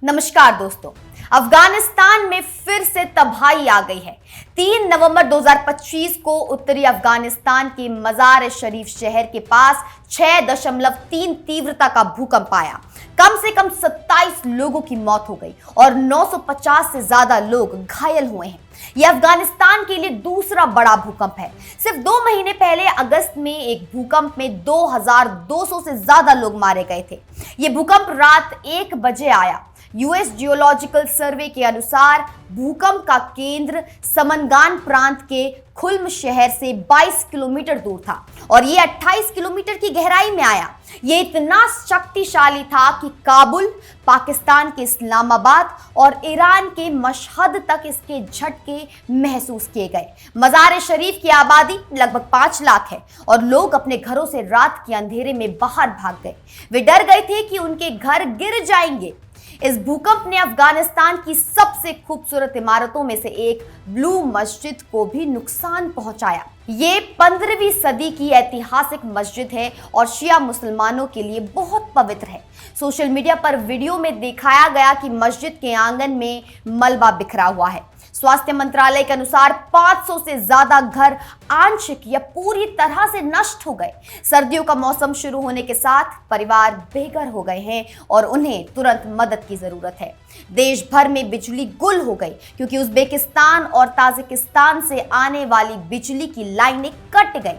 नमस्कार दोस्तों, अफगानिस्तान में फिर से तबाही आ गई है। 3 नवंबर 2025 को उत्तरी अफगानिस्तान के मजार शरीफ शहर के पास 6.3 तीव्रता का भूकंप आया। कम से कम 27 लोगों की मौत हो गई और 950 से ज्यादा लोग घायल हुए हैं। यह अफगानिस्तान के लिए दूसरा बड़ा भूकंप है। सिर्फ 2 महीने पहले अगस्त में एक भूकंप में 2200 से ज्यादा लोग मारे गए थे। यह भूकंप रात 1 बजे आया। यूएस जियोलॉजिकल सर्वे के अनुसार भूकंप का केंद्र समनगान प्रांत के खुल्म शहर से 22 किलोमीटर दूर था और ये 28 किलोमीटर की गहराई में आया। ये इतना शक्तिशाली था कि काबुल, पाकिस्तान के इस्लामाबाद और ईरान के मशहद तक इसके झटके महसूस किए गए। मजार शरीफ की आबादी लगभग 5 लाख है और लोग अपने घरों से रात के अंधेरे में बाहर भाग गए। वे डर गए थे कि उनके घर गिर जाएंगे। इस भूकंप ने अफगानिस्तान की सबसे खूबसूरत इमारतों में से एक ब्लू मस्जिद को भी नुकसान पहुंचाया। ये 15वीं सदी की ऐतिहासिक मस्जिद है और शिया मुसलमानों के लिए बहुत पवित्र है। सोशल मीडिया पर वीडियो में दिखाया गया कि मस्जिद के आंगन में मलबा बिखरा हुआ है। स्वास्थ्य मंत्रालय के अनुसार 500 से ज्यादा घर आंशिक या पूरी तरह से नष्ट हो गए। सर्दियों का मौसम शुरू होने के साथ परिवार बेघर हो गए हैं और उन्हें तुरंत मदद की जरूरत है। देश भर में बिजली गुल हो गई क्योंकि उज्बेकिस्तान और ताजिकिस्तान से आने वाली बिजली की लाइनें कट गई।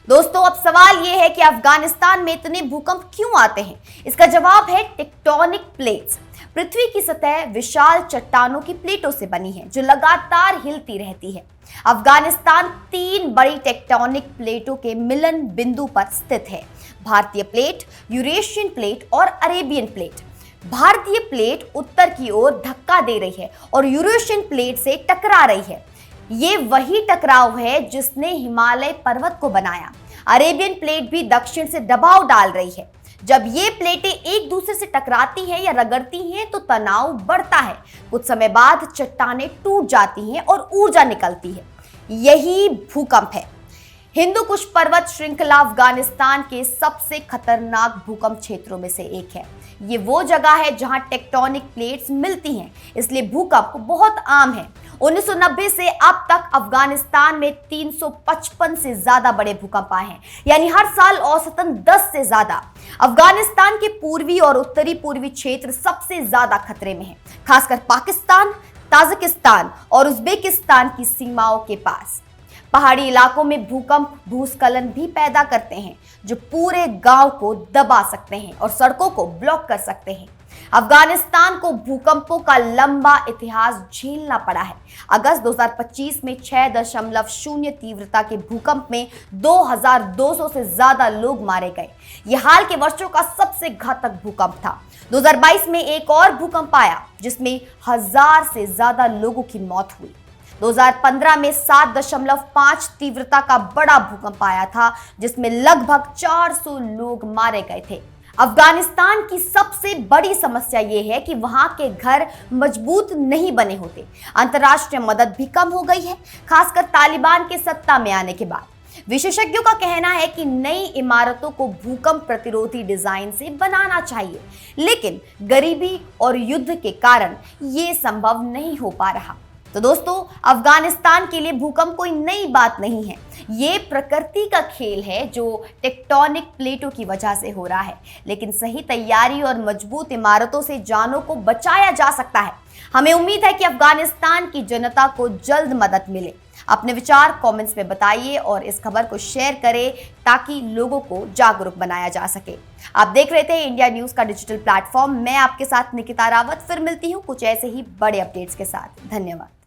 दोस्तों, अब सवाल यह है कि अफगानिस्तान में इतने भूकंप क्यों आते हैं? इसका जवाब है टेक्टोनिक प्लेट्स। पृथ्वी की सतह विशाल चट्टानों की प्लेटों से बनी है जो लगातार हिलती रहती है। अफगानिस्तान 3 बड़ी टेक्टोनिक प्लेटों के मिलन बिंदु पर स्थित है: भारतीय प्लेट, यूरेशियन प्लेट और अरेबियन प्लेट। भारतीय प्लेट उत्तर की ओर धक्का दे रही है और यूरेशियन प्लेट से टकरा रही है। ये वही टकराव है जिसने हिमालय पर्वत को बनाया। अरेबियन प्लेट भी दक्षिण से दबाव डाल रही है। जब ये प्लेटें एक दूसरे से टकराती हैं या रगड़ती हैं तो तनाव बढ़ता है। कुछ समय बाद चट्टानें टूट जाती हैं और ऊर्जा निकलती है। यही भूकंप है। हिंदू कुश पर्वत श्रृंखला अफगानिस्तान के सबसे खतरनाक भूकंप क्षेत्रों में से एक है। ये वो जगह है जहां टेक्टोनिक प्लेट्स मिलती हैं, इसलिए भूकंप बहुत आम है। 1990 से अब तक अफगानिस्तान में 355 से ज्यादा बड़े भूकंप आए हैं, यानी हर साल औसतन 10 से ज्यादा। अफगानिस्तान के पूर्वी और उत्तरी पूर्वी क्षेत्र सबसे ज्यादा खतरे में हैं, खासकर पाकिस्तान, ताजिकिस्तान और उज्बेकिस्तान की सीमाओं के पास। पहाड़ी इलाकों में भूकंप भूस्खलन भी पैदा करते हैं जो पूरे गांव को दबा सकते हैं और सड़कों को ब्लॉक कर सकते हैं। अफगानिस्तान को भूकंपों का लंबा इतिहास झेलना पड़ा है। अगस्त 2025 में 6.0 तीव्रता के भूकंप में 2200 से ज्यादा लोग मारे गए। यह हाल के वर्षों का सबसे घातक भूकंप था। 2022 में एक और भूकंप आया जिसमें 1000 से ज्यादा लोगों की मौत हुई। 2015 में 7.5 तीव्रता का बड़ा भूकंप आया था जिसमें लगभग 400 लोग मारे गए थे। अफगानिस्तान की सबसे बड़ी समस्या यह है कि वहां के घर मजबूत नहीं बने होते। अंतर्राष्ट्रीय मदद भी कम हो गई है, खासकर तालिबान के सत्ता में आने के बाद। विशेषज्ञों का कहना है कि नई इमारतों को भूकंप प्रतिरोधी डिजाइन से बनाना चाहिए, लेकिन गरीबी और युद्ध के कारण यह संभव नहीं हो पा रहा। तो दोस्तों, अफगानिस्तान के लिए भूकंप कोई नई बात नहीं है। ये प्रकृति का खेल है जो टेक्टोनिक प्लेटों की वजह से हो रहा है, लेकिन सही तैयारी और मजबूत इमारतों से जानों को बचाया जा सकता है। हमें उम्मीद है कि अफगानिस्तान की जनता को जल्द मदद मिले। अपने विचार कमेंट्स में बताइए और इस खबर को शेयर करें ताकि लोगों को जागरूक बनाया जा सके। आप देख रहे थे इंडिया न्यूज का डिजिटल प्लेटफॉर्म। मैं आपके साथ निकिता रावत फिर मिलती हूँ कुछ ऐसे ही बड़े अपडेट्स के साथ। धन्यवाद।